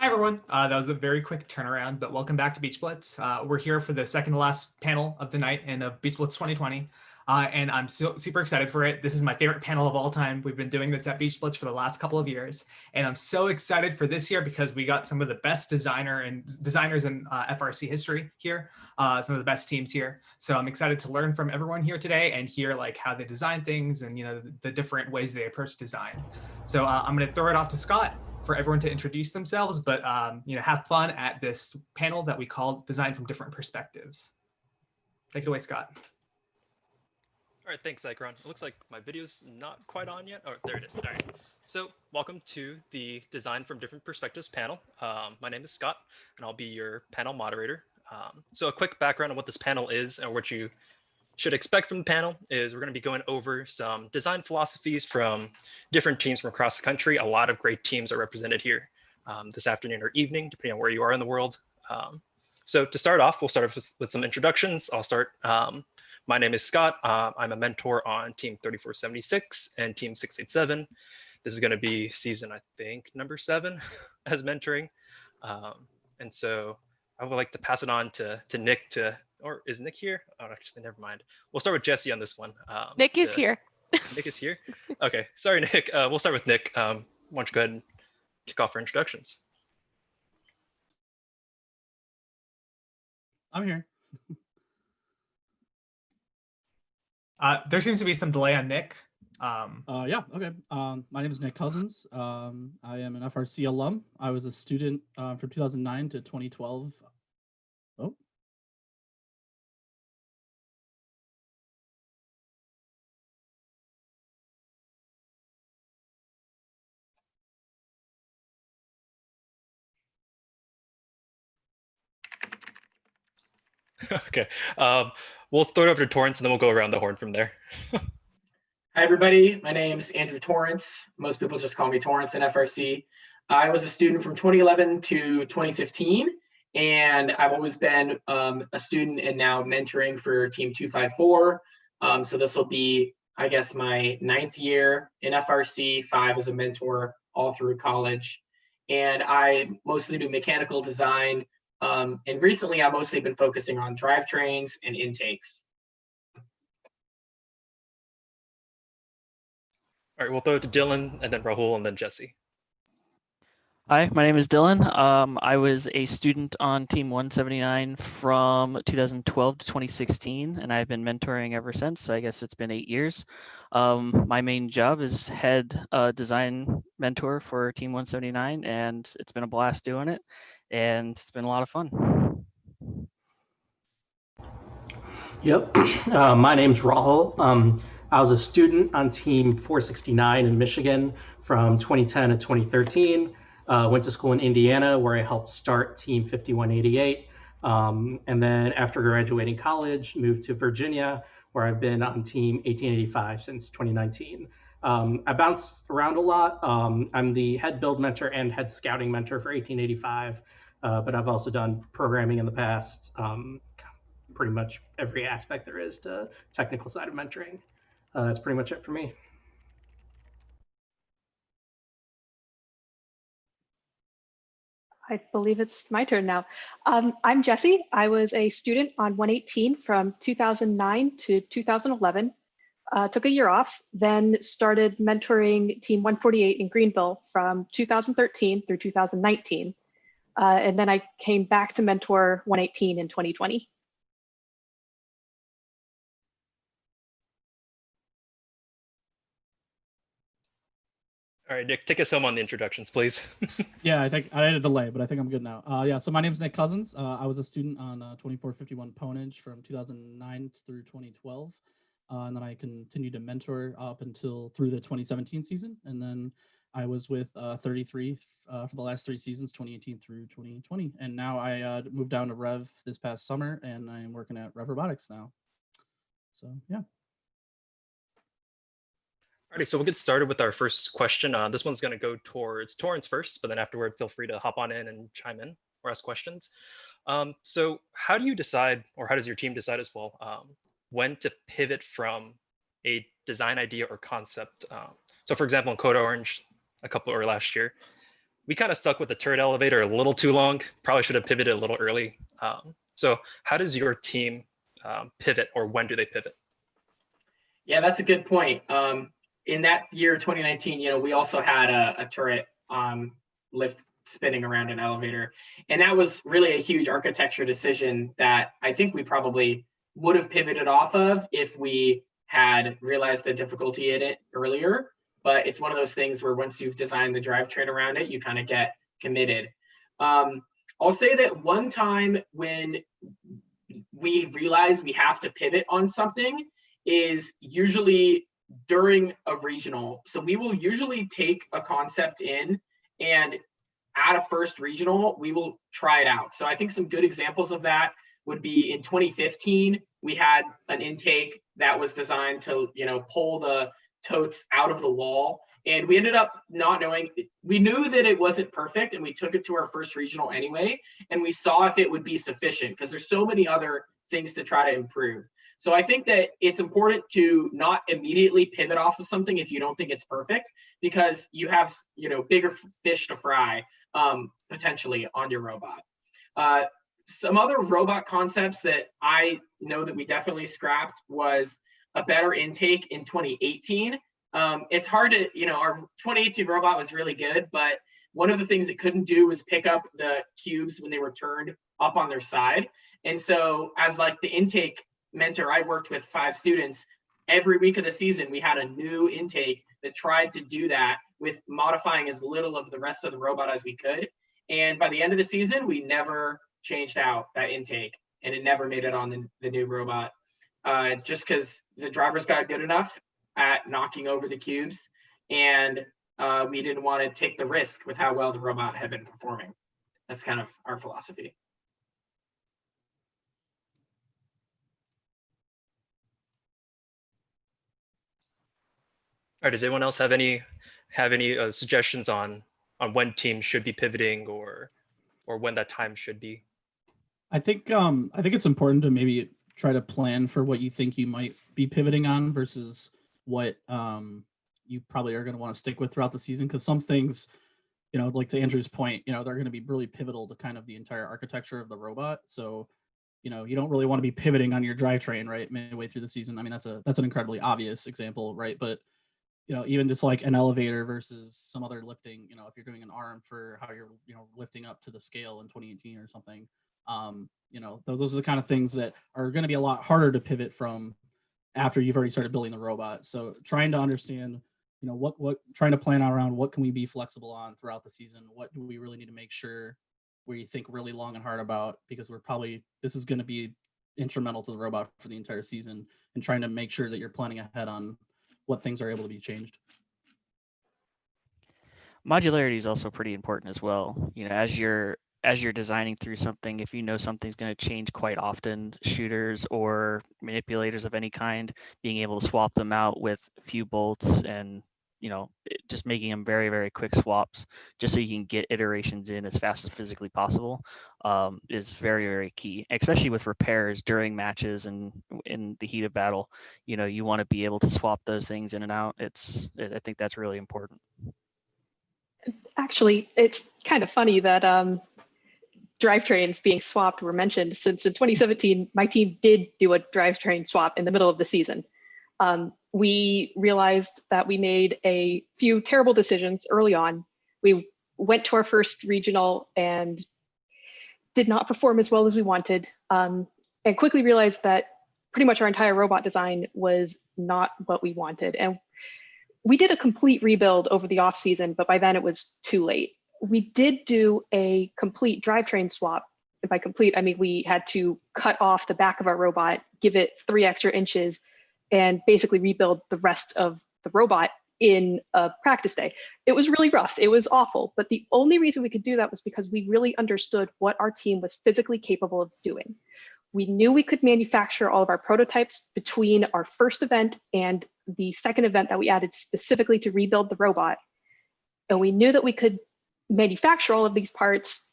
Hi, everyone. That was a very quick turnaround, but welcome back to Beach Blitz. We're here for the second to last panel of the night and of Beach Blitz 2020, and I'm super excited for it. This is my favorite panel of all time. We've been doing this at Beach Blitz for the last couple of years, and I'm so excited for this year because we got some of the best designers in FRC history here, some of the best teams here. So I'm excited to learn from everyone here today and hear like how they design things and the different ways they approach design. So I'm going to throw it off to Scott for everyone to introduce themselves, but have fun at this panel that we call Design from Different Perspectives. Take it away, Scott. All right, thanks, Icron. It looks like my video's not quite on yet. Oh, there it is. All right. So welcome to the Design from Different Perspectives panel. My name is Scott, and I'll be your panel moderator. So a quick background on what this panel is and what you should expect from the panel is we're going to be going over some design philosophies from different teams from across the country. A lot of great teams are represented here this afternoon or evening, depending on where you are in the world. So to start off, we'll start with some introductions. I'll start. My name is Scott. I'm a mentor on Team 3476 and Team 687. This is going to be season, I think, number 7 as mentoring. And so I would like to pass it on to Nick or is Nick here? Oh, actually, never mind. We'll start with Jessi on this one. Nick is here. Nick is here? Okay, sorry, Nick. We'll start with Nick. Why don't you go ahead and kick off our introductions? I'm here. There seems to be some delay on Nick. Yeah, okay. My name is Nick Coussens. I am an FRC alum. I was a student from 2009 to 2012. Oh. Okay. We'll throw it over to Torrance and then we'll go around the horn from there. Hi, everybody. My name is Andrew Torrance. Most people just call me Torrance in FRC. I was a student from 2011 to 2015, and I've always been a student and now mentoring for Team 254. So this will be, I guess, my 9th year in FRC, 5 as a mentor all through college. And I mostly do mechanical design. And recently, I've mostly been focusing on drivetrains and intakes. All right, we'll throw it to Dylan and then Rahul and then Jessi. Hi, my name is Dylan. I was a student on Team 179 from 2012 to 2016, and I've been mentoring ever since. So I guess it's been 8 years. My main job is head design mentor for Team 179, and it's been a blast doing it, and it's been a lot of fun. Yep, my name's Rahul. I was a student on Team 469 in Michigan from 2010 to 2013. Went to school in Indiana where I helped start Team 5188. And then after graduating college, moved to Virginia where I've been on Team 1885 since 2019. I bounce around a lot. I'm the head build mentor and head scouting mentor for 1885, but I've also done programming in the past, pretty much every aspect there is to technical side of mentoring. That's pretty much it for me. I believe it's my turn now. I'm Jessi. I was a student on 118 from 2009 to 2011. Took a year off, then started mentoring Team 148 in Greenville from 2013 through 2019. And then I came back to mentor 118 in 2020. All right, Nick, take us home on the introductions, please. Yeah, I think I had a delay, but I think I'm good now. Yeah, so my name is Nick Coussens. I was a student on 2451 Ponage from 2009 through 2012. And then I continued to mentor up until through the 2017 season. And then I was with 33 for the last 3 seasons, 2018 through 2020. And now I moved down to Rev this past summer, and I'm working at Rev Robotics now. So, yeah. Alrighty, so we'll get started with our first question. This one's going to go towards Torrance first, but then afterward, feel free to hop on in and chime in or ask questions. So how do you decide, or how does your team decide as well, when to pivot from a design idea or concept? So for example, in Code Orange, last year, we kind of stuck with the turret elevator a little too long. Probably should have pivoted a little early. So how does your team pivot, or when do they pivot? Yeah, that's a good point. In that year, 2019, we also had a turret lift spinning around an elevator. And that was really a huge architecture decision that I think we probably would have pivoted off of if we had realized the difficulty in it earlier. But it's one of those things where once you've designed the drivetrain around it, you kind of get committed. I'll say that one time when we realize we have to pivot on something is usually during a regional. So we will usually take a concept in, and at a first regional, we will try it out. So I think some good examples of that would be in 2015, we had an intake that was designed to, pull the totes out of the wall. And we ended up not knowing, we knew that it wasn't perfect, and we took it to our first regional anyway. And we saw if it would be sufficient, because there's so many other things to try to improve. So I think that it's important to not immediately pivot off of something if you don't think it's perfect, because you have, bigger fish to fry potentially on your robot. Some other robot concepts that I know that we definitely scrapped was a better intake in 2018. It's hard to, our 2018 robot was really good, but one of the things it couldn't do was pick up the cubes when they were turned up on their side. And so as like the intake mentor, I worked with 5 students. Every week of the season, we had a new intake that tried to do that with modifying as little of the rest of the robot as we could. And by the end of the season, we never changed out that intake, and it never made it on the new robot, just because the drivers got good enough at knocking over the cubes, and we didn't want to take the risk with how well the robot had been performing. That's kind of our philosophy. All right, does anyone else have any suggestions on when teams should be pivoting, or when that time should be? I think it's important to maybe try to plan for what you think you might be pivoting on versus what you probably are going to want to stick with throughout the season, because some things, like to Andrew's point, they're going to be really pivotal to kind of the entire architecture of the robot. So you don't really want to be pivoting on your drivetrain right midway through the season. I mean, that's an incredibly obvious example, right? But even just like an elevator versus some other lifting, if you're doing an arm for how you're lifting up to the scale in 2018 or something, those are the kind of things that are going to be a lot harder to pivot from after you've already started building the robot. So trying to understand trying to plan around what can we be flexible on throughout the season, what do we really need to make sure we think really long and hard about, because this is going to be instrumental to the robot for the entire season, and trying to make sure that you're planning ahead on what things are able to be changed. Modularity is also pretty important as well. As you're designing through something, if something's going to change quite often, shooters or manipulators of any kind, being able to swap them out with a few bolts and just making them very, very quick swaps, just so you can get iterations in as fast as physically possible, is very, very key, especially with repairs during matches and in the heat of battle. You want to be able to swap those things in and out. I think that's really important. Actually, it's kind of funny that drivetrains being swapped were mentioned, since in 2017, my team did do a drivetrain swap in the middle of the season. We realized that we made a few terrible decisions early on. We went to our first regional and did not perform as well as we wanted, and quickly realized that pretty much our entire robot design was not what we wanted. And we did a complete rebuild over the off season, but by then it was too late. We did do a complete drivetrain swap. And by complete, I mean we had to cut off the back of our robot, give it 3 extra inches, and basically rebuild the rest of the robot in a practice day. It was really rough. It was awful. But the only reason we could do that was because we really understood what our team was physically capable of doing. We knew we could manufacture all of our prototypes between our first event and the second event that we added specifically to rebuild the robot. And we knew that we could manufacture all of these parts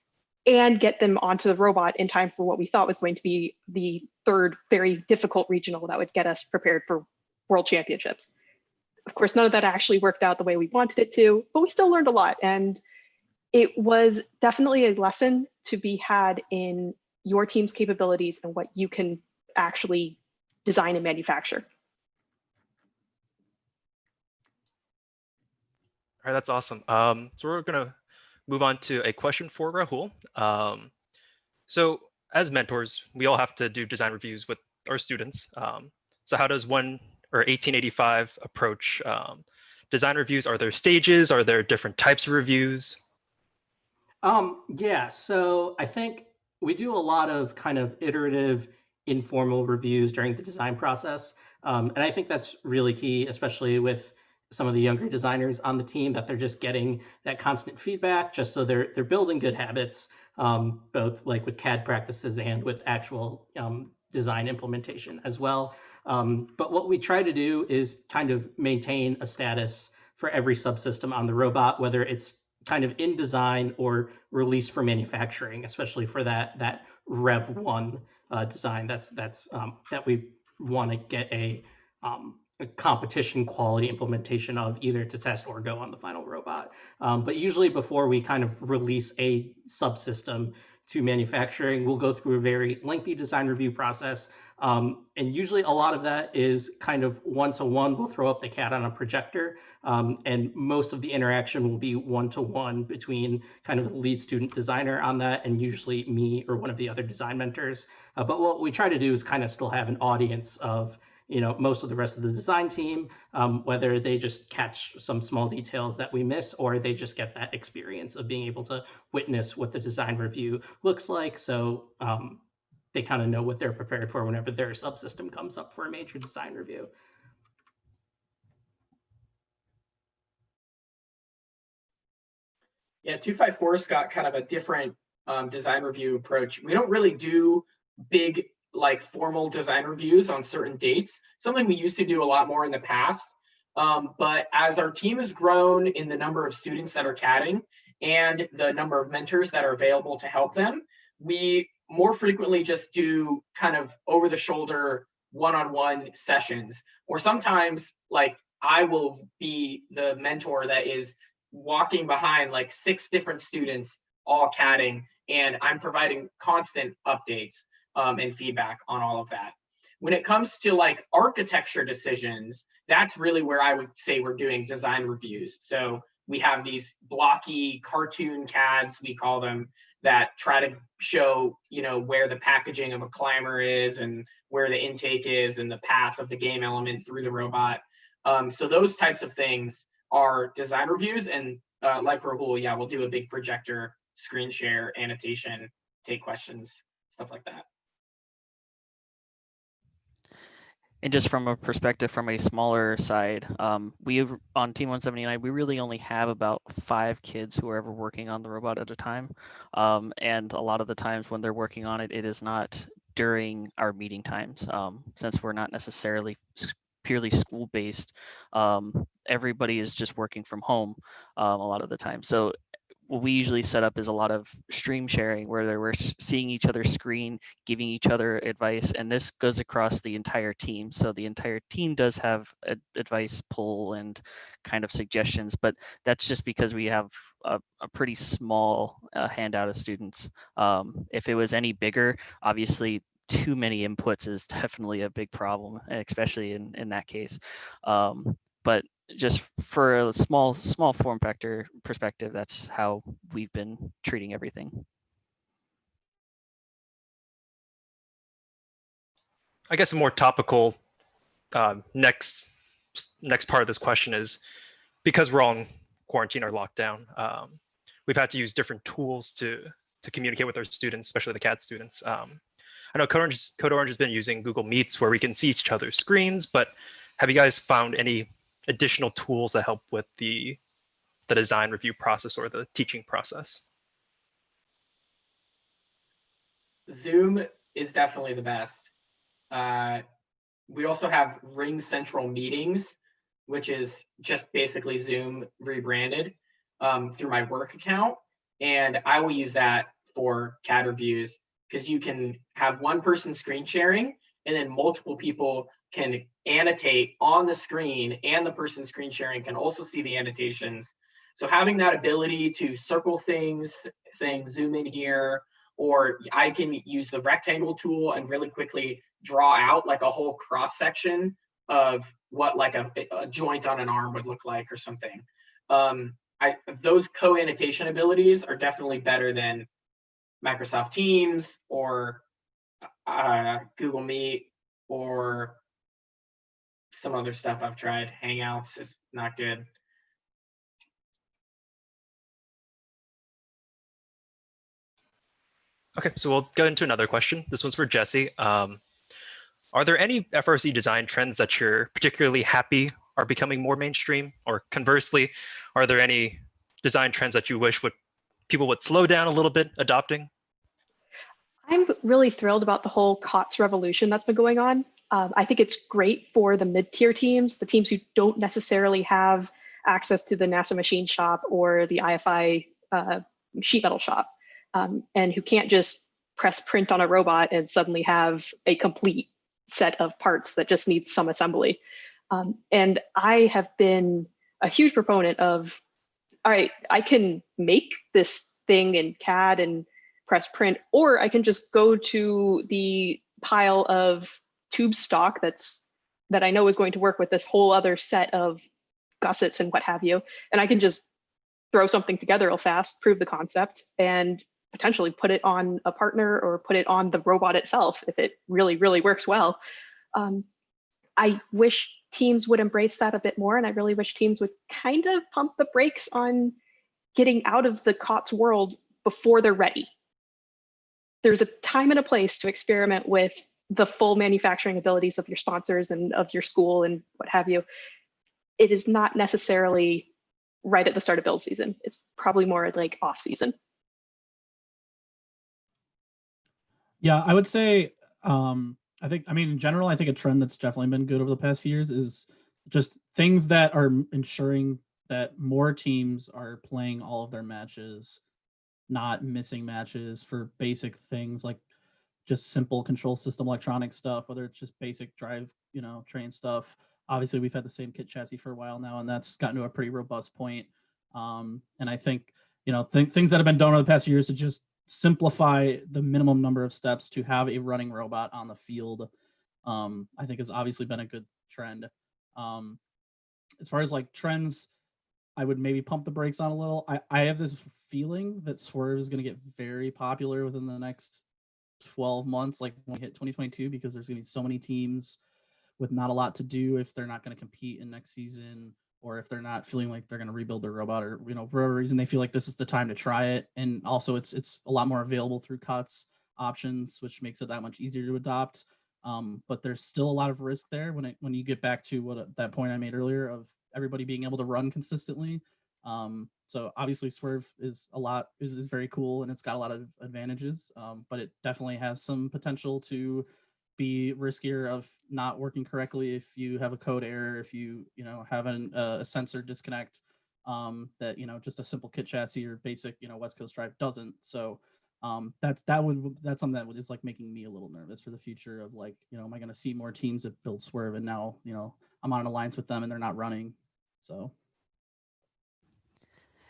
and get them onto the robot in time for what we thought was going to be the third very difficult regional that would get us prepared for World Championships. Of course, none of that actually worked out the way we wanted it to, but we still learned a lot. And it was definitely a lesson to be had in your team's capabilities and what you can actually design and manufacture. All right, that's awesome. So we're gonna move on to a question for Rahul. So as mentors, we all have to do design reviews with our students. So how does 1885 approach design reviews? Are there stages? Are there different types of reviews? Yeah, so I think we do a lot of kind of iterative, informal reviews during the design process. And I think that's really key, especially with some of the younger designers on the team, that they're just getting that constant feedback, just so they're building good habits, both like with CAD practices and with actual design implementation as well. But what we try to do is kind of maintain a status for every subsystem on the robot, whether it's kind of in design or released for manufacturing, especially for that Rev 1 design. That we want to get a competition quality implementation of, either to test or go on the final robot. But usually before we kind of release a subsystem to manufacturing, we'll go through a very lengthy design review process. And usually a lot of that is kind of one-to-one. We'll throw up the CAD on a projector, and most of the interaction will be one-to-one between kind of the lead student designer on that and usually me or one of the other design mentors. But what we try to do is kind of still have an audience of most of the rest of the design team, whether they just catch some small details that we miss, or they just get that experience of being able to witness what the design review looks like. So they kind of know what they're prepared for whenever their subsystem comes up for a major design review. Yeah, 254's got kind of a different design review approach. We don't really do big, like, formal design reviews on certain dates, something we used to do a lot more in the past. But as our team has grown in the number of students that are CADing and the number of mentors that are available to help them, we more frequently just do kind of over the shoulder one-on-one sessions. Or sometimes, like, I will be the mentor that is walking behind like 6 different students all CADing, and I'm providing constant updates and feedback on all of that. When it comes to like architecture decisions, that's really where I would say we're doing design reviews. So we have these blocky cartoon CADs, we call them, that try to show, where the packaging of a climber is and where the intake is and the path of the game element through the robot. So those types of things are design reviews. And like Rahul, yeah, we'll do a big projector, screen share, annotation, take questions, stuff like that. And just from a perspective from a smaller side, we on Team 179, we really only have about 5 kids who are ever working on the robot at a time. And a lot of the times when they're working on it, it is not during our meeting times, since we're not necessarily purely school-based. Everybody is just working from home a lot of the time. So what we usually set up is a lot of stream sharing where we're seeing each other's screen, giving each other advice, and this goes across the entire team. So the entire team does have advice pool and kind of suggestions, but that's just because we have a pretty small handout of students. If it was any bigger, obviously too many inputs is definitely a big problem, especially in that case. But just for a small form factor perspective, that's how we've been treating everything. I guess a more topical next part of this question is, because we're all in quarantine or lockdown, we've had to use different tools to communicate with our students, especially the CAD students. I know Code Orange has been using Google Meets where we can see each other's screens, but have you guys found any additional tools that help with the design review process or the teaching process? Zoom is definitely the best. We also have Ring Central Meetings, which is just basically Zoom rebranded through my work account. And I will use that for CAD reviews, because you can have one person screen sharing and then multiple people can annotate on the screen, and the person screen sharing can also see the annotations. So having that ability to circle things, saying zoom in here, or I can use the rectangle tool and really quickly draw out like a whole cross section of what like a joint on an arm would look like or something. Those co-annotation abilities are definitely better than Microsoft Teams or Google Meet or some other stuff I've tried. Hangouts is not good. Okay, so we'll go into another question. This one's for Jessi. Are there any FRC design trends that you're particularly happy are becoming more mainstream? Or conversely, are there any design trends that you wish people would slow down a little bit adopting? I'm really thrilled about the whole COTS revolution that's been going on. I think it's great for the mid-tier teams, the teams who don't necessarily have access to the NASA machine shop or the IFI sheet metal shop, and who can't just press print on a robot and suddenly have a complete set of parts that just needs some assembly. And I have been a huge proponent of, all right, I can make this thing in CAD and press print, or I can just go to the pile of tube stock that I know is going to work with this whole other set of gussets and what have you. And I can just throw something together real fast, prove the concept, and potentially put it on a partner or put it on the robot itself if it really, really works well. I wish teams would embrace that a bit more, and I really wish teams would kind of pump the brakes on getting out of the COTS world before they're ready. There's a time and a place to experiment with the full manufacturing abilities of your sponsors and of your school and what have you. It is not necessarily right at the start of build season. It's probably more like off season. Yeah, I would say, in general, I think a trend that's definitely been good over the past few years is just things that are ensuring that more teams are playing all of their matches, not missing matches for basic things like just simple control system electronic stuff, whether it's just basic drive, train stuff. Obviously, we've had the same kit chassis for a while now, and that's gotten to a pretty robust point. And I think, things that have been done over the past few years to just simplify the minimum number of steps to have a running robot on the field, I think has obviously been a good trend. As far as like trends, I would maybe pump the brakes on a little. I have this feeling that Swerve is going to get very popular within the next 12 months, like when we hit 2022, because there's going to be so many teams with not a lot to do if they're not going to compete in next season, or if they're not feeling like they're going to rebuild their robot, or for whatever reason they feel like this is the time to try it. And also it's a lot more available through COTS options, which makes it that much easier to adopt. But there's still a lot of risk there when you get back to that point I made earlier of everybody being able to run consistently. So obviously Swerve is very cool and it's got a lot of advantages, but it definitely has some potential to be riskier of not working correctly if you have a code error, if you have a sensor disconnect, that just a simple kit chassis or basic West Coast drive doesn't. So that's something that is like making me a little nervous for the future of like, am I going to see more teams that build Swerve and now I'm on an alliance with them and they're not running. So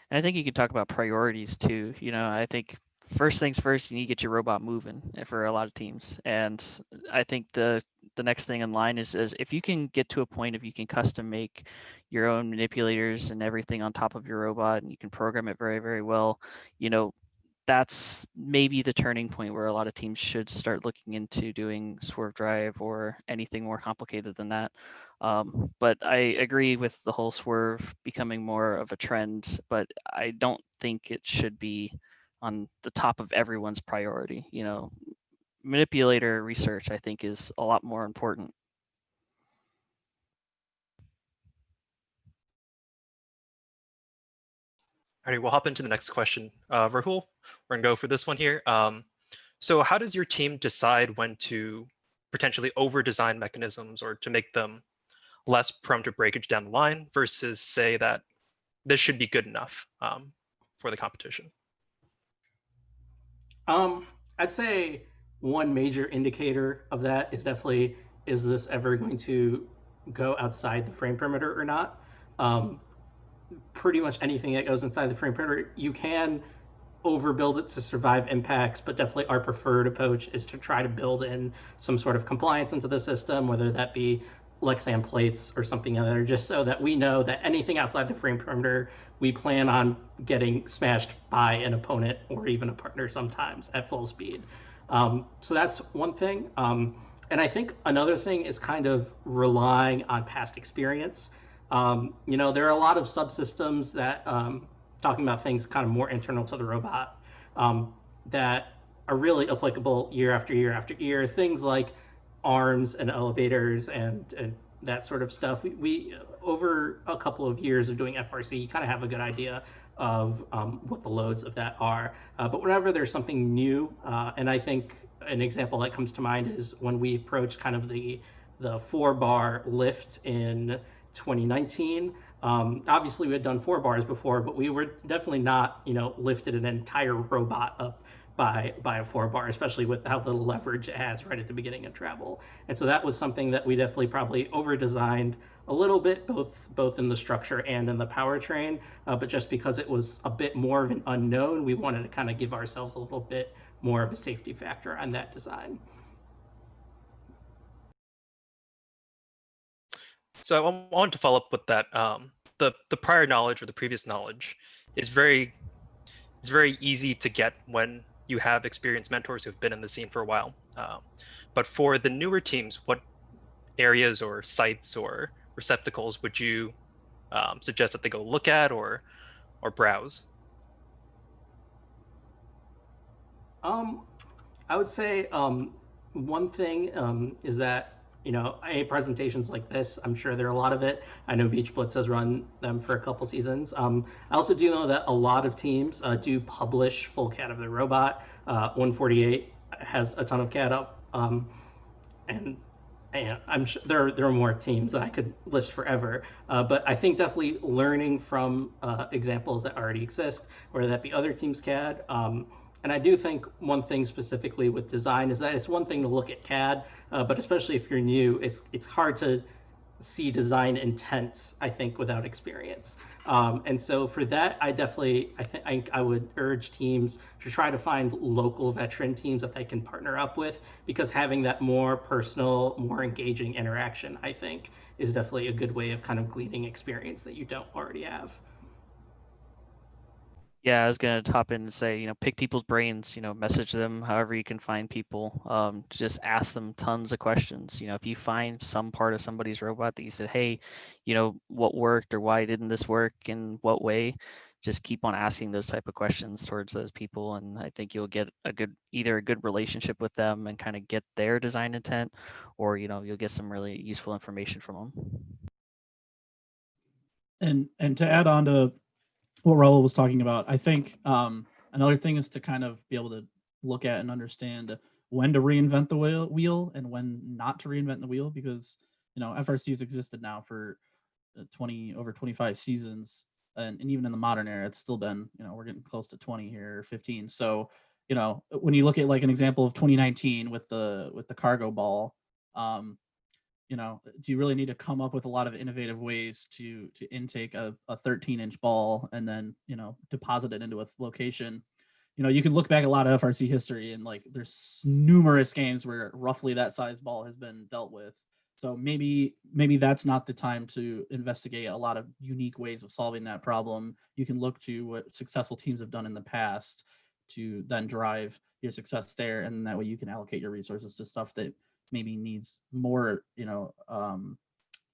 And I think you could talk about priorities too. I think first things first, you need to get your robot moving for a lot of teams. And I think the next thing in line is if you can get to a point if you can custom make your own manipulators and everything on top of your robot and you can program it very, very well, that's maybe the turning point where a lot of teams should start looking into doing Swerve Drive or anything more complicated than that. But I agree with the whole Swerve becoming more of a trend, but I don't think it should be on the top of everyone's priority. Manipulator research, I think, is a lot more important. All right, we'll hop into the next question. Rahul, we're gonna go for this one here. So how does your team decide when to potentially over-design mechanisms or to make them less prone to breakage down the line versus say that this should be good enough for the competition? I'd say one major indicator of that is definitely, is this ever going to go outside the frame perimeter or not? pretty much anything that goes inside the frame printer. You can overbuild it to survive impacts, but definitely our preferred approach is to try to build in some sort of compliance into the system, whether that be Lexan plates or something other, just so that we know that anything outside the frame perimeter, we plan on getting smashed by an opponent or even a partner sometimes at full speed. So that's one thing. And I think another thing is kind of relying on past experience. There are a lot of subsystems that, talking about things kind of more internal to the robot, that are really applicable year after year after year. Things like arms and elevators and that sort of stuff. We over a couple of years of doing FRC, you kind of have a good idea of what the loads of that are. But whenever there's something new, and I think an example that comes to mind is when we approached kind of the 4-bar lift in 2019. Obviously, we had done 4 bars before, but we were definitely not, lifted an entire robot up by a 4-bar, especially with how little leverage it has right at the beginning of travel. And so that was something that we definitely probably over-designed a little bit, both in the structure and in the powertrain. But just because it was a bit more of an unknown, we wanted to kind of give ourselves a little bit more of a safety factor on that design. So I wanted to follow up with that. The prior knowledge or the previous knowledge is very easy to get when you have experienced mentors who've been in the scene for a while. But for the newer teams, what areas or sites or receptacles would you suggest that they go look at or browse? I would say one thing is that, presentations like this, I'm sure there are a lot of it. I know Beach Blitz has run them for a couple seasons. I also do know that a lot of teams do publish full CAD of their robot. 148 has a ton of CAD up, and I'm sure there are more teams that I could list forever. But I think definitely learning from examples that already exist, whether that be other teams' CAD. And I do think one thing specifically with design is that it's one thing to look at CAD, but especially if you're new, it's hard to see design intent, I think, without experience. And so for that, I think I would urge teams to try to find local veteran teams that they can partner up with, because having that more personal, more engaging interaction, I think, is definitely a good way of kind of gleaning experience that you don't already have. Yeah, I was gonna hop in and say, pick people's brains, message them however you can find people. Just ask them tons of questions. If you find some part of somebody's robot that you said, hey, what worked or why didn't this work in what way, just keep on asking those type of questions towards those people, and I think you'll get either a good relationship with them and kind of get their design intent, or you'll get some really useful information from And to add on to what Rahul was talking about, I think another thing is to kind of be able to look at and understand when to reinvent the wheel and when not to reinvent the wheel, because FRC's existed now for over 25 seasons, and even in the modern era, it's still been, we're getting close to 20 here, 15. So when you look at like an example of 2019 with the cargo ball, do you really need to come up with a lot of innovative ways to intake a 13-inch ball and then, deposit it into a location? You can look back at a lot of FRC history and like there's numerous games where roughly that size ball has been dealt with. So maybe that's not the time to investigate a lot of unique ways of solving that problem. You can look to what successful teams have done in the past to then drive your success there, and that way you can allocate your resources to stuff that maybe needs more,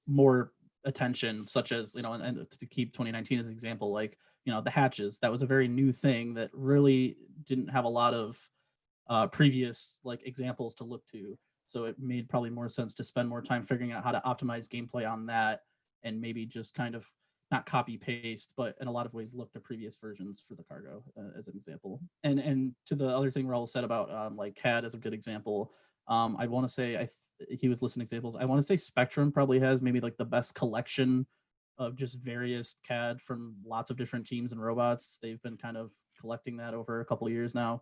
more attention, such as, and to keep 2019 as an example, like, the hatches. That was a very new thing that really didn't have a lot of previous like examples to look to. So it made probably more sense to spend more time figuring out how to optimize gameplay on that, and maybe just kind of not copy paste, but in a lot of ways look to previous versions for the cargo as an example. And to the other thing Rahul said about like CAD as a good example, I want to say he was listing examples. I want to say Spectrum probably has maybe like the best collection of just various CAD from lots of different teams and robots. They've been kind of collecting that over a couple of years now.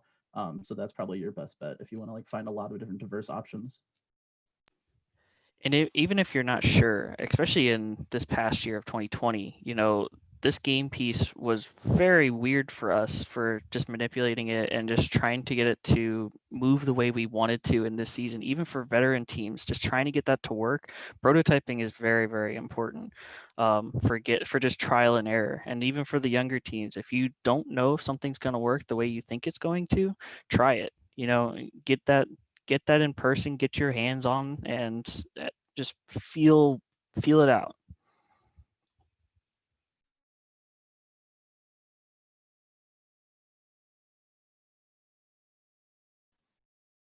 So that's probably your best bet if you want to like find a lot of different diverse options. And even if you're not sure, especially in this past year of 2020, this game piece was very weird for us for just manipulating it and just trying to get it to move the way we wanted to in this season, even for veteran teams, just trying to get that to work. Prototyping is very, very important for just trial and error. And even for the younger teams, if you don't know if something's going to work the way you think it's going to, try it. You know, get that in person, get your hands on, and just feel it out.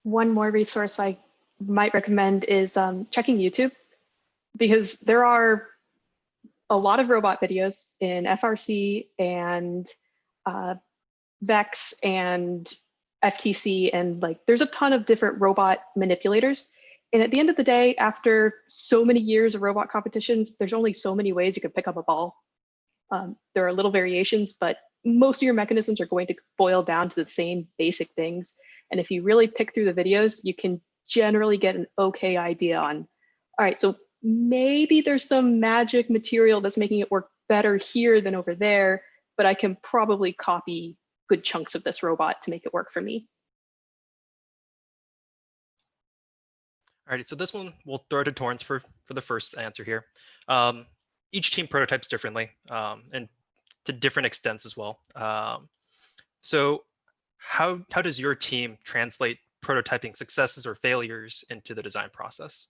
One more resource I might recommend is checking YouTube, because there are a lot of robot videos in FRC and Vex and FTC, and like there's a ton of different robot manipulators. And at the end of the day, after so many years of robot competitions, there's only so many ways you can pick up a ball. There are little variations, but most of your mechanisms are going to boil down to the same basic things. And if you really pick through the videos, you can generally get an okay idea on, all right, so maybe there's some magic material that's making it work better here than over there, but I can probably copy good chunks of this robot to make it work for me. Alrighty, so this one we'll throw to Torrance for the first answer here. Each team prototypes differently and to different extents as well. So how does your team translate prototyping successes or failures into the design process?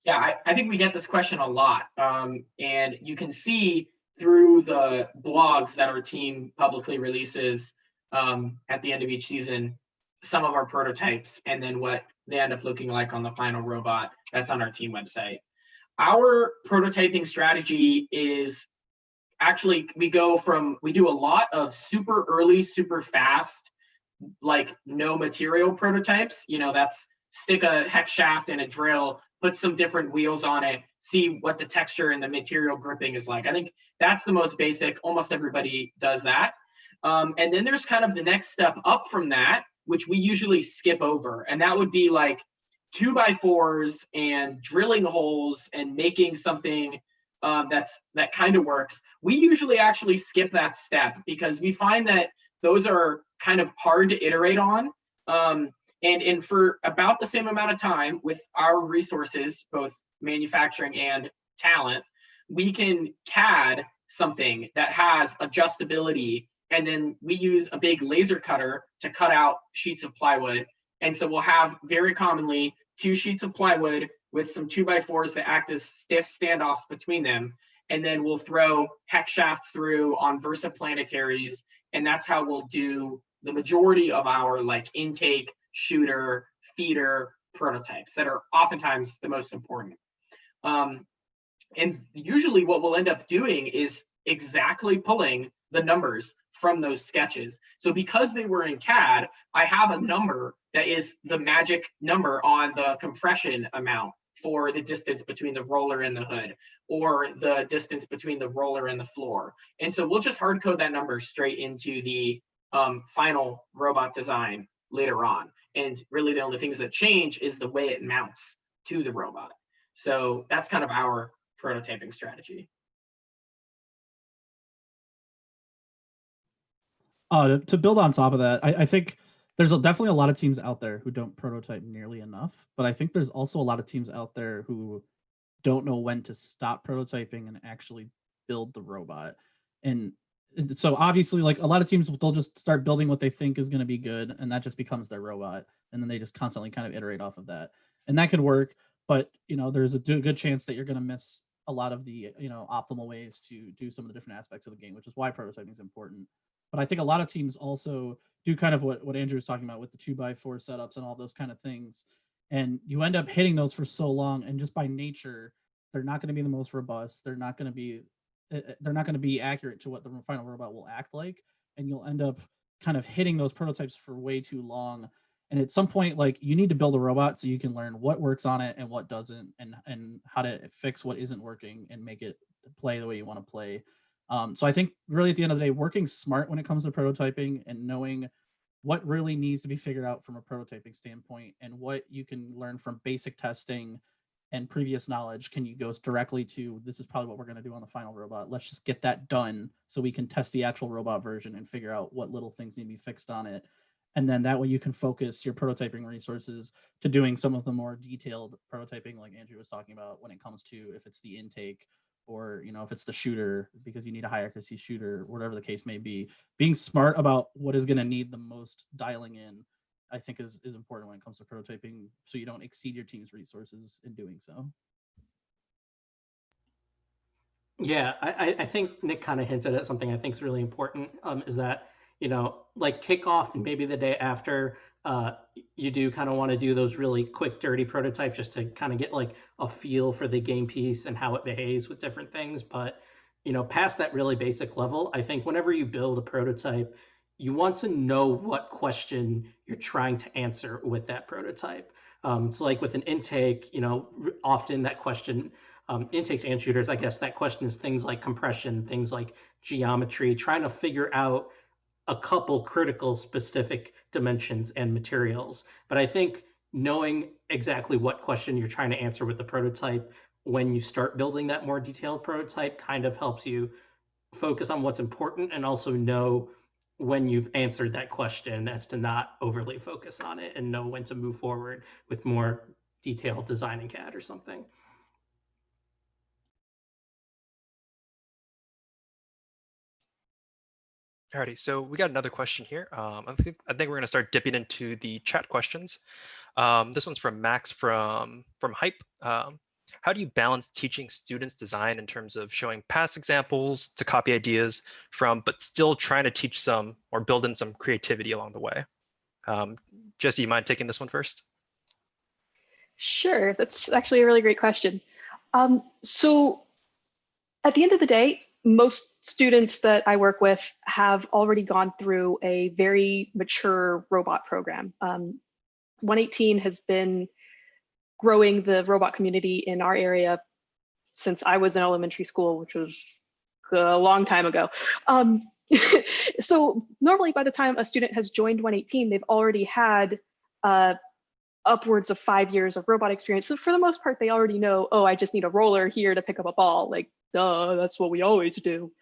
Yeah, I think we get this question a lot. And you can see through the blogs that our team publicly releases at the end of each season, some of our prototypes, and then what they end up looking like on the final robot that's on our team website. Our prototyping strategy is actually, we do a lot of super early, super fast, like no material prototypes. You know, that's stick a hex shaft in a drill, put some different wheels on it, see what the texture and the material gripping is like. I think that's the most basic. Almost everybody does that. And then there's kind of the next step up from that, which we usually skip over. And that would be like 2x4s and drilling holes and making something that kind of works. We usually actually skip that step because we find that those are kind of hard to iterate on. And for about the same amount of time with our resources, both manufacturing and talent, we can CAD something that has adjustability. And then we use a big laser cutter to cut out sheets of plywood. And so we'll have very commonly 2 sheets of plywood with some 2x4s that act as stiff standoffs between them. And then we'll throw hex shafts through on versaplanetaries. And that's how we'll do the majority of our like intake, shooter, feeder prototypes that are oftentimes the most important. And usually what we'll end up doing is exactly pulling the numbers from those sketches. So because they were in CAD, I have a number that is the magic number on the compression amount for the distance between the roller and the hood, or the distance between the roller and the floor. And so we'll just hard code that number straight into the final robot design later on. And really the only things that change is the way it mounts to the robot. So that's kind of our prototyping strategy. To build on top of that, I think there's definitely a lot of teams out there who don't prototype nearly enough, but I think there's also a lot of teams out there who don't know when to stop prototyping and actually build the robot. And so obviously, like a lot of teams, they'll just start building what they think is going to be good, and that just becomes their robot, and then they just constantly kind of iterate off of that, and that could work. But you know, there's a good chance that you're going to miss a lot of the optimal ways to do some of the different aspects of the game, which is why prototyping is important. But I think a lot of teams also do kind of what Andrew was talking about with the 2x4 setups and all those kind of things. And you end up hitting those for so long, and just by nature, they're not going to be the most robust. They're not going to be accurate to what the final robot will act like. And you'll end up kind of hitting those prototypes for way too long. And at some point, like you need to build a robot so you can learn what works on it and what doesn't, and how to fix what isn't working and make it play the way you want to play. So I think really at the end of the day, working smart when it comes to prototyping and knowing what really needs to be figured out from a prototyping standpoint and what you can learn from basic testing and previous knowledge, can you go directly to, this is probably what we're going to do on the final robot. Let's just get that done so we can test the actual robot version and figure out what little things need to be fixed on it. And then that way you can focus your prototyping resources to doing some of the more detailed prototyping like Andrew was talking about when it comes to if it's the intake or, if it's the shooter, because you need a high accuracy shooter, whatever the case may be. Being smart about what is going to need the most dialing in, I think is important when it comes to prototyping, so you don't exceed your team's resources in doing so. Yeah, I think Nick kind of hinted at something I think is really important, is that, like kickoff and maybe the day after, you do kind of want to do those really quick, dirty prototypes just to kind of get like a feel for the game piece and how it behaves with different things. But, past that really basic level, I think whenever you build a prototype, you want to know what question you're trying to answer with that prototype. So like with an intake, often that question, intakes and shooters, I guess that question is things like compression, things like geometry, trying to figure out a couple critical specific dimensions and materials. But I think knowing exactly what question you're trying to answer with the prototype when you start building that more detailed prototype kind of helps you focus on what's important and also know when you've answered that question as to not overly focus on it and know when to move forward with more detailed design in CAD or something. Alrighty, so we got another question here. I think we're going to start dipping into the chat questions. This one's from Max from Hype. How do you balance teaching students design in terms of showing past examples to copy ideas from, but still trying to teach some or build in some creativity along the way? Jessi, you mind taking this one first? Sure, that's actually a really great question. So at the end of the day, most students that I work with have already gone through a very mature robot program. 118 has been growing the robot community in our area since I was in elementary school, which was a long time ago. So normally by the time a student has joined 118, they've already had upwards of 5 years of robot experience. So for the most part, they already know, oh, I just need a roller here to pick up a ball. Like, duh, that's what we always do.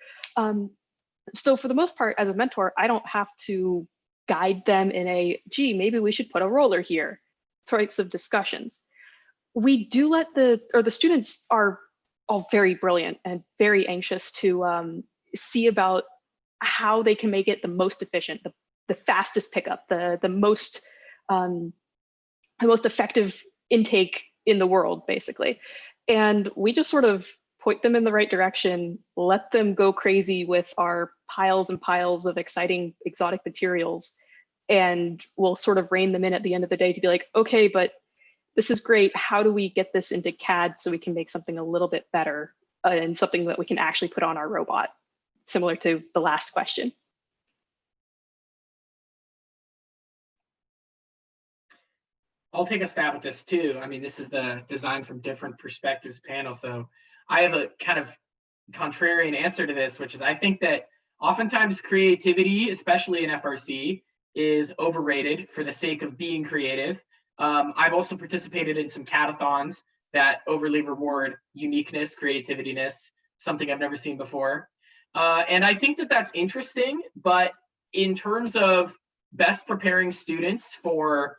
So for the most part, as a mentor, I don't have to guide them in a, gee, maybe we should put a roller here types of discussions. We do let the students are all very brilliant and very anxious to see about how they can make it the most efficient, the fastest pickup, the most effective intake in the world, basically. And we just sort of point them in the right direction, let them go crazy with our piles and piles of exciting exotic materials, and we'll sort of rein them in at the end of the day to be like, okay, but this is great. How do we get this into CAD so we can make something a little bit better and something that we can actually put on our robot, similar to the last question. I'll take a stab at this too. I mean, this is the design from different perspectives panel. So I have a kind of contrarian answer to this, which is I think that oftentimes creativity, especially in FRC, is overrated for the sake of being creative. I've also participated in some catathons that overly reward uniqueness, creativityness, something I've never seen before. And I think that that's interesting, but in terms of best preparing students for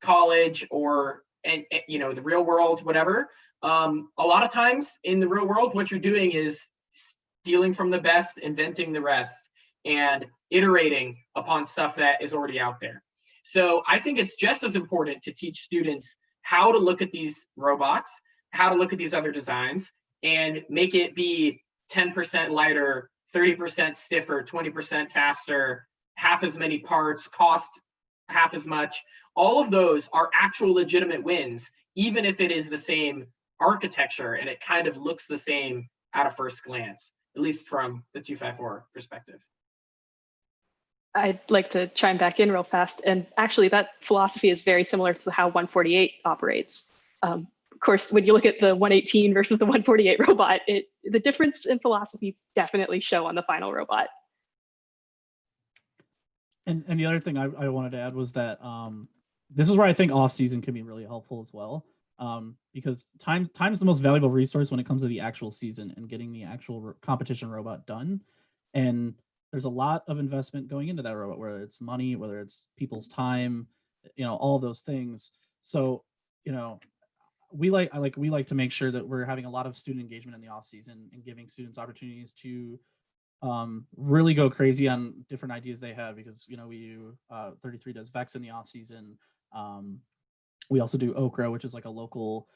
college or the real world, whatever, a lot of times in the real world, what you're doing is stealing from the best, inventing the rest, and iterating upon stuff that is already out there. So I think it's just as important to teach students how to look at these robots, how to look at these other designs, and make it be 10% lighter, 30% stiffer, 20% faster, half as many parts, cost half as much. All of those are actual legitimate wins, even if it is the same architecture and it kind of looks the same at a first glance, at least from the 254 perspective. I'd like to chime back in real fast. And actually that philosophy is very similar to how 148 operates. Of course, when you look at the 118 versus the 148 robot, the difference in philosophies definitely show on the final robot. And the other thing I wanted to add was that this is where I think off season can be really helpful as well. because time's the most valuable resource when it comes to the actual season and getting the actual competition robot done. And there's a lot of investment going into that robot, whether it's money, whether it's people's time, all those things. So, we like to make sure that we're having a lot of student engagement in the off season and giving students opportunities to really go crazy on different ideas they have, because 33 does Vex in the off season. We also do Okra, which is like a local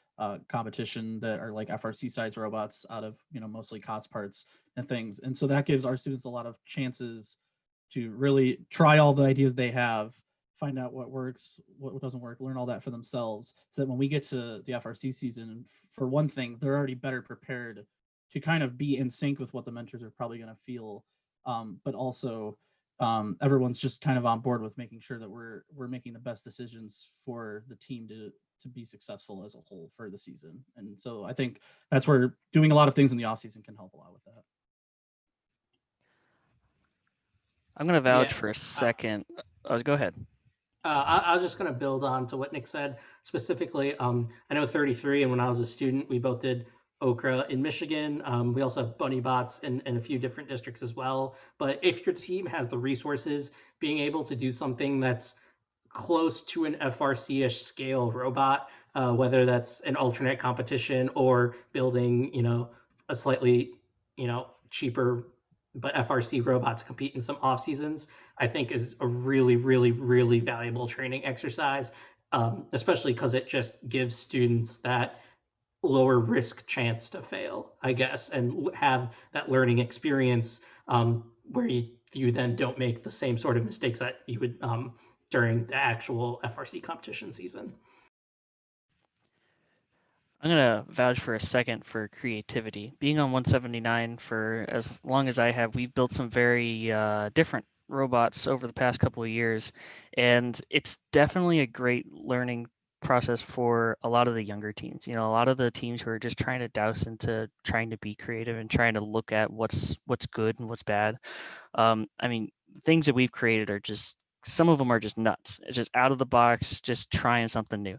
competition that are like FRC size robots out of mostly COTS parts and things. And so that gives our students a lot of chances to really try all the ideas they have, find out what works, what doesn't work, learn all that for themselves, so that when we get to the FRC season, for one thing, they're already better prepared to kind of be in sync with what the mentors are probably going to feel, but also everyone's just kind of on board with making sure that we're making the best decisions for the team to be successful as a whole for the season. And so I think that's where doing a lot of things in the off season can help a lot with that. I'm going to vouch Yeah. for a second. Go ahead. I was just going to build on to what Nick said. Specifically, I know 33, and when I was a student, we both did Okra in Michigan. We also have bunny bots in a few different districts as well. But if your team has the resources, being able to do something that's close to an FRC-ish scale robot, whether that's an alternate competition or building, a slightly, cheaper but FRC robot to compete in some off seasons, I think is a really, really, really valuable training exercise, especially because it just gives students that lower risk chance to fail, I guess, and have that learning experience where you then don't make the same sort of mistakes that you would during the actual FRC competition season. I'm going to vouch for a second for creativity. Being on 179 for as long as I have, we've built some very different robots over the past couple of years, and it's definitely a great learning process for a lot of the younger teams. A lot of the teams who are just trying to douse into trying to be creative and trying to look at what's good and what's bad. Things that we've created are just, some of them are just nuts. It's just out of the box, just trying something new.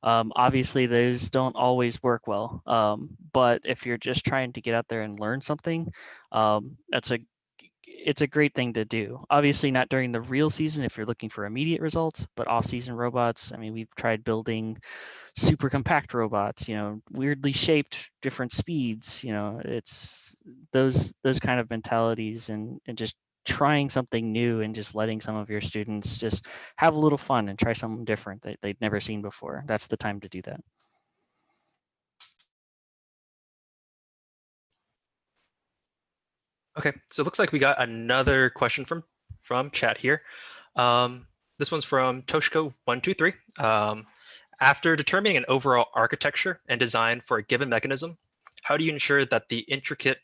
Obviously, those don't always work well. But if you're just trying to get out there and learn something, it's a great thing to do. Obviously, not during the real season if you're looking for immediate results, but off-season robots. We've tried building super compact robots, weirdly shaped, different speeds. It's those kind of mentalities and just trying something new and just letting some of your students just have a little fun and try something different that they've never seen before. That's the time to do that. Okay, so it looks like we got another question from chat here. This one's from Toshko123. After determining an overall architecture and design for a given mechanism, how do you ensure that the intricate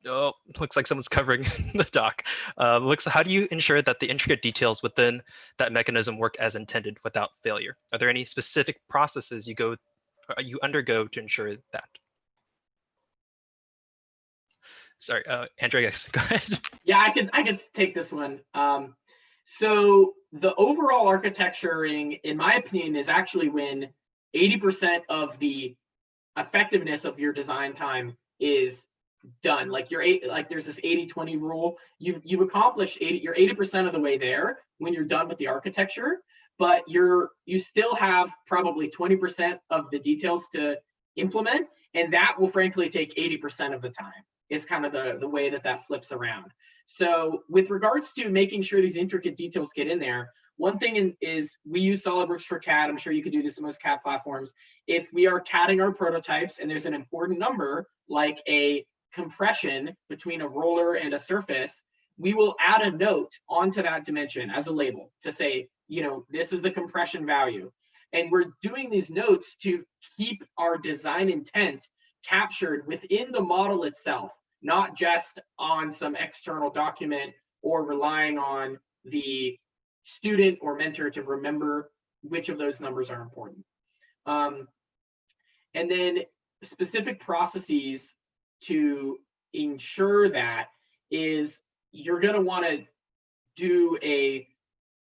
looks like someone's covering the doc. How do you ensure that the intricate details within that mechanism work as intended without failure? Are there any specific processes you undergo to ensure that? Sorry, Andrew, yes, go ahead. Yeah, I could take this one. So the overall architecturing, in my opinion, is actually when 80% of the effectiveness of your design time is done. Like there's this 80-20 rule. You've accomplished you're 80% of the way there when you're done with the architecture, but you still have probably 20% of the details to implement, and that will frankly take 80% of the time. Is kind of the way that flips around. So with regards to making sure these intricate details get in there, one thing is we use SolidWorks for CAD. I'm sure you could do this in most CAD platforms. If we are CADing our prototypes and there's an important number like a compression between a roller and a surface, we will add a note onto that dimension as a label to say, this is the compression value. And we're doing these notes to keep our design intent captured within the model itself, not just on some external document or relying on the student or mentor to remember which of those numbers are important. And then specific processes to ensure that is you're going to want to do a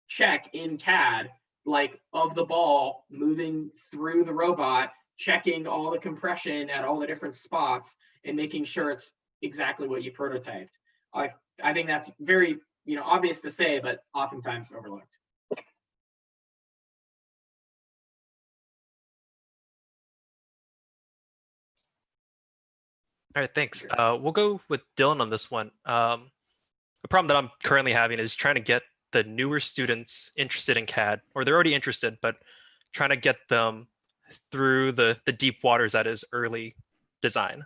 check in CAD, like of the ball moving through the robot, checking all the compression at all the different spots and making sure it's exactly what you prototyped. I think that's very, obvious to say, but oftentimes overlooked. All right, thanks. We'll go with Dylan on this one. The problem that I'm currently having is trying to get the newer students interested in CAD, or they're already interested, but trying to get them through the deep waters that is early design.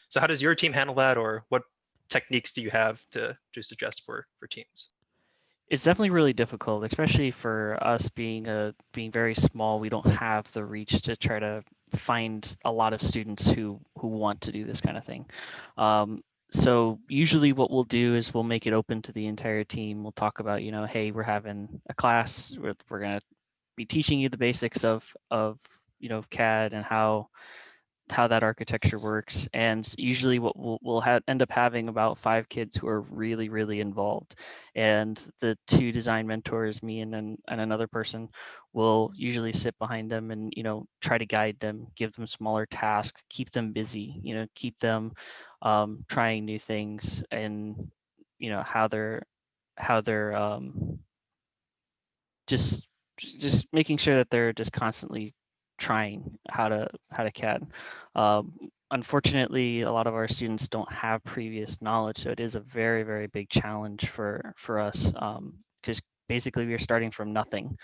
So how does your team handle that, or what techniques do you have to suggest for teams? It's definitely really difficult, especially for us being very small. We don't have the reach to try to find a lot of students who want to do this kind of thing. So usually what we'll do is we'll make it open to the entire team. We'll talk about, hey, we're having a class. We're gonna be teaching you the basics of CAD and how that architecture works. And usually what we'll end up having about 5 kids who are really, really involved. And the 2 design mentors, me and another person, will usually sit behind them and, try to guide them, give them smaller tasks, keep them busy, keep them trying new things, and, how they're just making sure that they're just constantly trying how to CAD. Unfortunately, a lot of our students don't have previous knowledge, so it is a very, very big challenge for us, because basically we are starting from nothing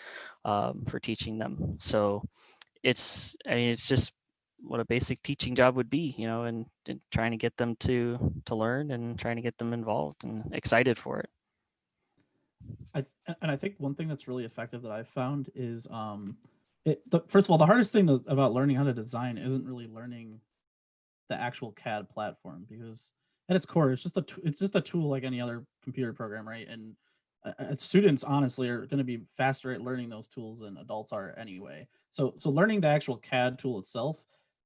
for teaching them. So it's just what a basic teaching job would be, and trying to get them to learn and trying to get them involved and excited for it. I think one thing that's really effective that I've found is first of all, the hardest thing about learning how to design isn't really learning the actual CAD platform, because at its core, it's just a tool like any other computer program, right? And students honestly are going to be faster at learning those tools than adults are anyway. So learning the actual CAD tool itself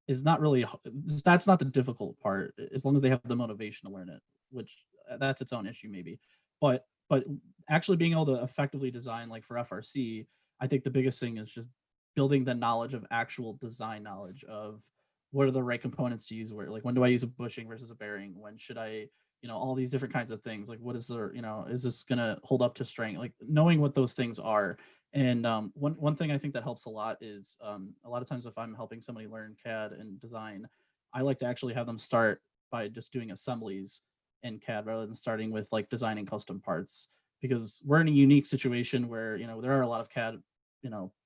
is that's not the difficult part, as long as they have the motivation to learn it, which that's its own issue maybe. But actually being able to effectively design, like for FRC, I think the biggest thing is just building the knowledge of actual design knowledge of what are the right components to use, where, like, when do I use a bushing versus a bearing, when should I, all these different kinds of things, like what is the, is this gonna hold up to strength, like knowing what those things are. And one thing I think that helps a lot is a lot of times if I'm helping somebody learn CAD and design, I like to actually have them start by just doing assemblies in CAD rather than starting with like designing custom parts, because we're in a unique situation where there are a lot of CAD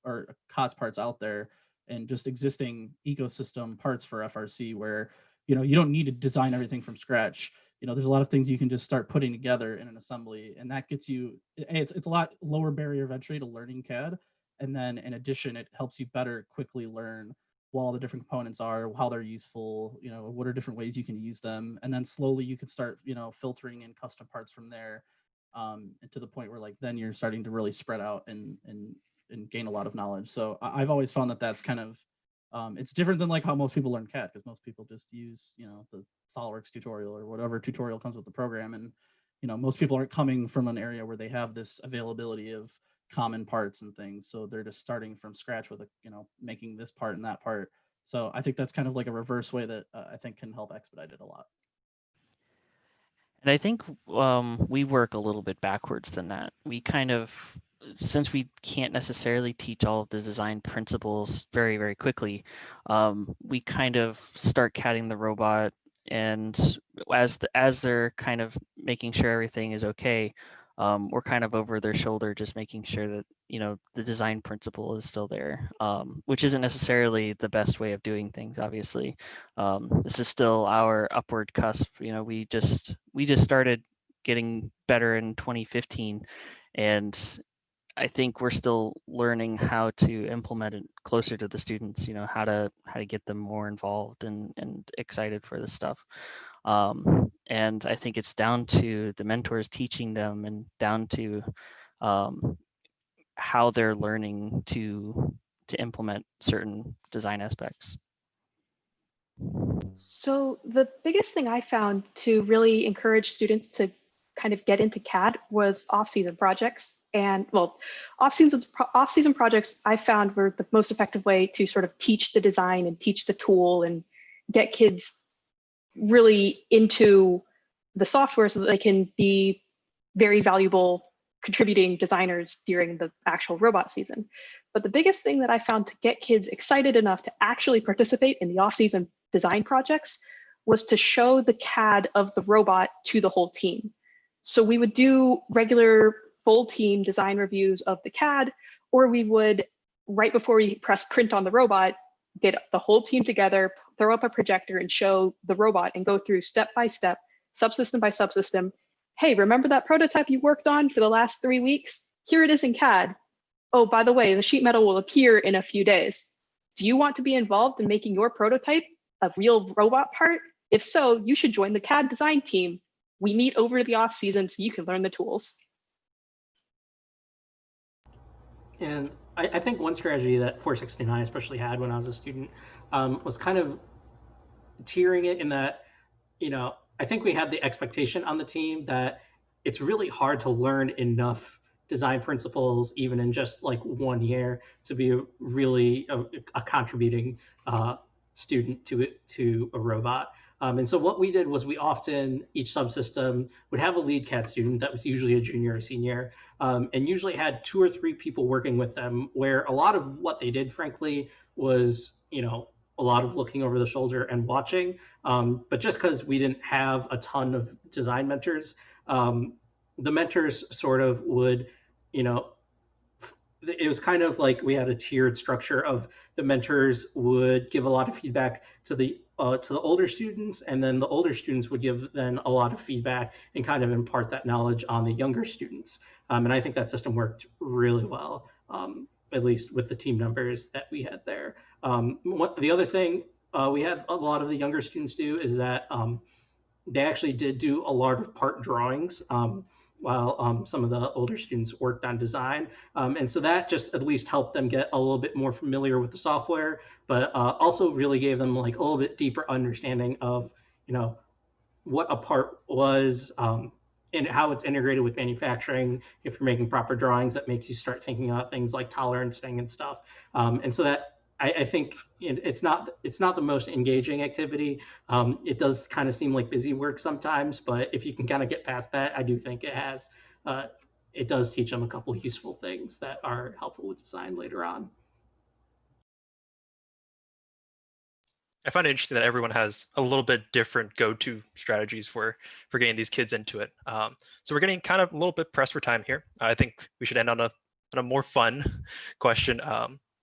or COTS parts out there, and just existing ecosystem parts for FRC where you don't need to design everything from scratch. There's a lot of things you can just start putting together in an assembly, and that gets you, it's a lot lower barrier of entry to learning CAD. And then in addition, it helps you quickly learn what all the different components are, how they're useful, what are different ways you can use them. And then slowly you can start, filtering in custom parts from there, to the point where like then you're starting to really spread out and gain a lot of knowledge. So I've always found that that's kind of, it's different than like how most people learn CAD, because most people just use, the SolidWorks tutorial or whatever tutorial comes with the program. And, most people aren't coming from an area where they have this availability of common parts and things. So they're just starting from scratch with making this part and that part. So I think that's kind of like a reverse way that I think can help expedite it a lot. And I think we work a little bit backwards than that. We kind of, since we can't necessarily teach all of the design principles very, very quickly, we kind of start CADing the robot, and as they're kind of making sure everything is okay, we're kind of over their shoulder, just making sure that the design principle is still there, which isn't necessarily the best way of doing things. Obviously, this is still our upward cusp. We just started getting better in 2015, and I think we're still learning how to implement it closer to the students, how to get them more involved and excited for this stuff. And I think it's down to the mentors teaching them, and down to how they're learning to implement certain design aspects. So the biggest thing I found to really encourage students to kind of get into CAD was off-season projects. And well, off-season projects I found were the most effective way to sort of teach the design and teach the tool and get kids really into the software so that they can be very valuable contributing designers during the actual robot season. But the biggest thing that I found to get kids excited enough to actually participate in the off-season design projects was to show the CAD of the robot to the whole team. So we would do regular full team design reviews of the CAD, or we would, right before we press print on the robot, get the whole team together, throw up a projector and show the robot and go through step by step, subsystem by subsystem. Hey, remember that prototype you worked on for the last 3 weeks? Here it is in CAD. Oh, by the way, the sheet metal will appear in a few days. Do you want to be involved in making your prototype a real robot part? If so, you should join the CAD design team. We meet over the off season so you can learn the tools. And I think one strategy that 469 especially had when I was a student was kind of tiering it in that, you know, I think we had the expectation on the team that it's really hard to learn enough design principles, even in just like 1 year, to be really a contributing student to a robot. And so what we did was we often, each subsystem would have a lead CAD student that was usually a junior or senior, and usually had 2 or 3 people working with them, where a lot of what they did, frankly, was, you know, a lot of looking over the shoulder and watching. But just because we didn't have a ton of design mentors, the mentors sort of would, you know, it was kind of like we had a tiered structure of the mentors would give a lot of feedback to the older students, and then the older students would give then a lot of feedback and kind of impart that knowledge on the younger students. And I think that system worked really well, at least with the team numbers that we had there. The other thing we had a lot of the younger students do is that they actually did do a lot of part drawings, while some of the older students worked on design. And so that just at least helped them get a little bit more familiar with the software, but also really gave them like a little bit deeper understanding of, you know, what a part was, and how it's integrated with manufacturing. If you're making proper drawings, that makes you start thinking about things like tolerancing and stuff. And so that I think it's not the most engaging activity. It does kind of seem like busy work sometimes, but if you can kind of get past that, I do think it does teach them a couple of useful things that are helpful with design later on. I find it interesting that everyone has a little bit different go-to strategies for getting these kids into it. So we're getting kind of a little bit pressed for time here. I think we should end on a more fun question.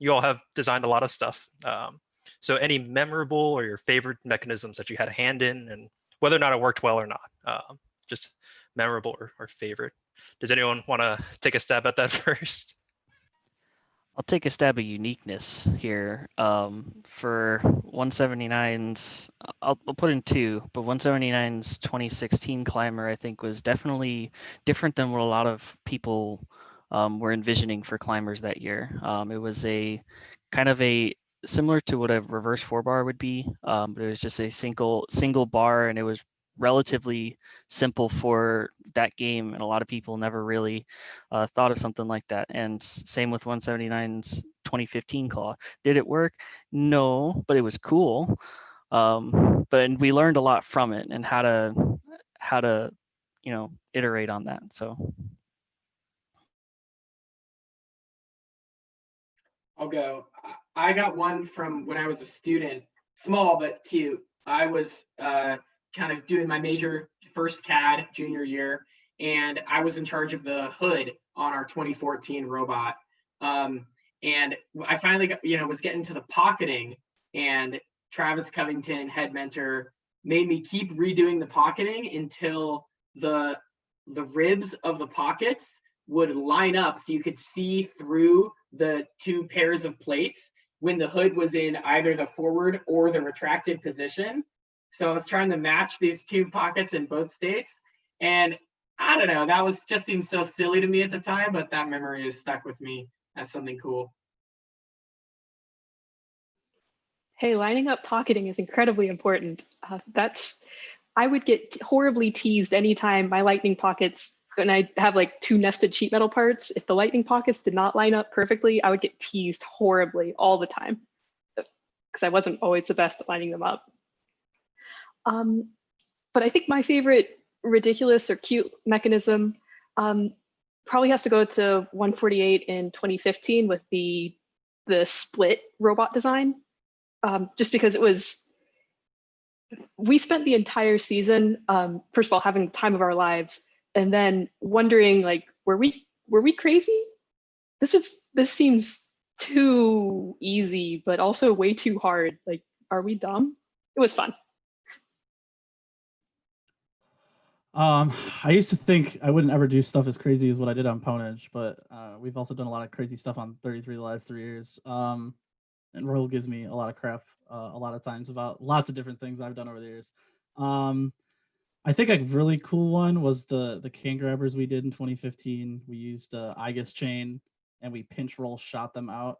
You all have designed a lot of stuff. So any memorable or your favorite mechanisms that you had a hand in, and whether or not it worked well or not, just memorable or favorite. Does anyone want to take a stab at that first? I'll take a stab at uniqueness here. For 179's, I'll put in 2, but 179's 2016 climber, I think, was definitely different than what a lot of people were envisioning for climbers that year. It was a kind of a similar to what a reverse 4-bar would be, but it was just a single bar, and it was relatively simple for that game, and a lot of people never really thought of something like that. And same with 179's 2015 claw. Did it work? No, but it was cool. But we learned a lot from it and how to you know, iterate on that. So I'll go. I got one from when I was a student, small but cute. I was kind of doing my major first CAD junior year, and I was in charge of the hood on our 2014 robot. And I finally got, was getting to the pocketing, and Travis Covington, head mentor, made me keep redoing the pocketing until the ribs of the pockets would line up so you could see through the 2 pairs of plates when the hood was in either the forward or the retracted position. So I was trying to match these 2 pockets in both states. And I don't know, that just seemed so silly to me at the time, but that memory is stuck with me as something cool. Hey, lining up pocketing is incredibly important. I would get horribly teased anytime my lightning pockets, and I have like 2 nested sheet metal parts. If the lightning pockets did not line up perfectly, I would get teased horribly all the time because I wasn't always the best at lining them up. But I think my favorite ridiculous or cute mechanism probably has to go to 148 in 2015 with the split robot design, just because we spent the entire season, first of all, having the time of our lives, and then wondering, like, were we crazy? This seems too easy, but also way too hard. Like, are we dumb? It was fun. I used to think I wouldn't ever do stuff as crazy as what I did on Ponage, but we've also done a lot of crazy stuff on 33 the last 3 years. And Rahul gives me a lot of crap a lot of times about lots of different things I've done over the years. I think a really cool one was the can grabbers we did in 2015. We used the IGUS chain and we pinch roll shot them out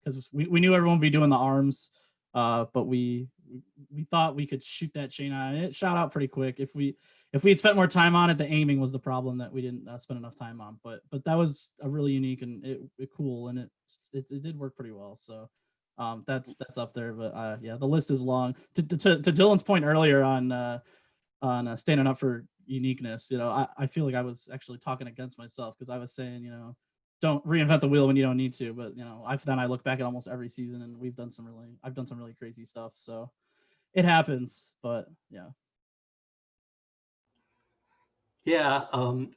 because we knew everyone would be doing the arms, but we thought we could shoot that chain out, and it shot out pretty quick. If we had spent more time on it, the aiming was the problem that we didn't spend enough time on. But that was a really unique and it cool, and it did work pretty well. So that's up there. But yeah, the list is long. To Dylan's point earlier on standing up for uniqueness, I feel like I was actually talking against myself because I was saying, don't reinvent the wheel when you don't need to. But I look back at almost every season and I've done some really crazy stuff. So it happens, but yeah. Yeah,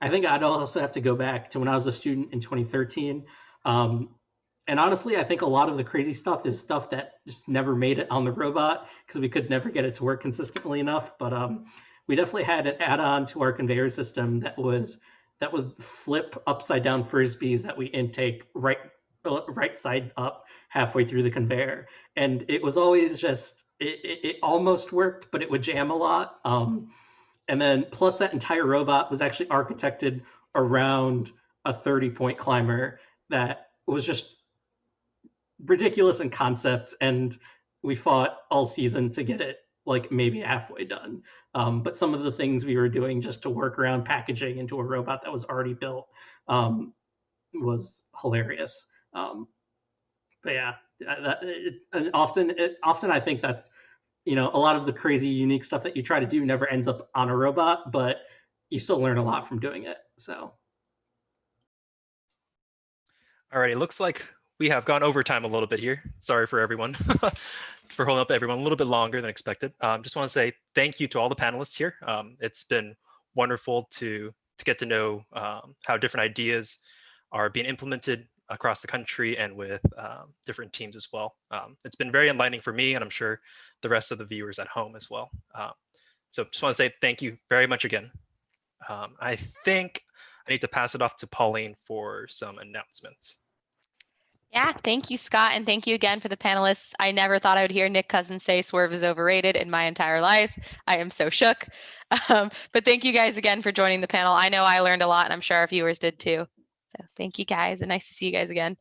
I think I'd also have to go back to when I was a student in 2013. And honestly, I think a lot of the crazy stuff is stuff that just never made it on the robot because we could never get it to work consistently enough. But we definitely had an add-on to our conveyor system that would flip upside down frisbees that we intake right side up halfway through the conveyor, and it was always just it almost worked, but it would jam a lot. And then plus that entire robot was actually architected around a 30-point climber that was just ridiculous in concept, and we fought all season to get it like maybe halfway done. But some of the things we were doing just to work around packaging into a robot that was already built was hilarious. But yeah, often I think that a lot of the crazy unique stuff that you try to do never ends up on a robot, but you still learn a lot from doing it. So Alrighty, looks like we have gone overtime a little bit here. Sorry for everyone for holding up everyone a little bit longer than expected. Just want to say thank you to all the panelists here. It's been wonderful to get to know how different ideas are being implemented across the country and with different teams as well. It's been very enlightening for me, and I'm sure the rest of the viewers at home as well. So just want to say thank you very much again. I think I need to pass it off to Pauline for some announcements. Yeah, thank you, Scott, and thank you again for the panelists. I never thought I would hear Nick Coussens say Swerve is overrated in my entire life. I am so shook. But thank you guys again for joining the panel. I know I learned a lot, and I'm sure our viewers did too. So thank you guys, and nice to see you guys again.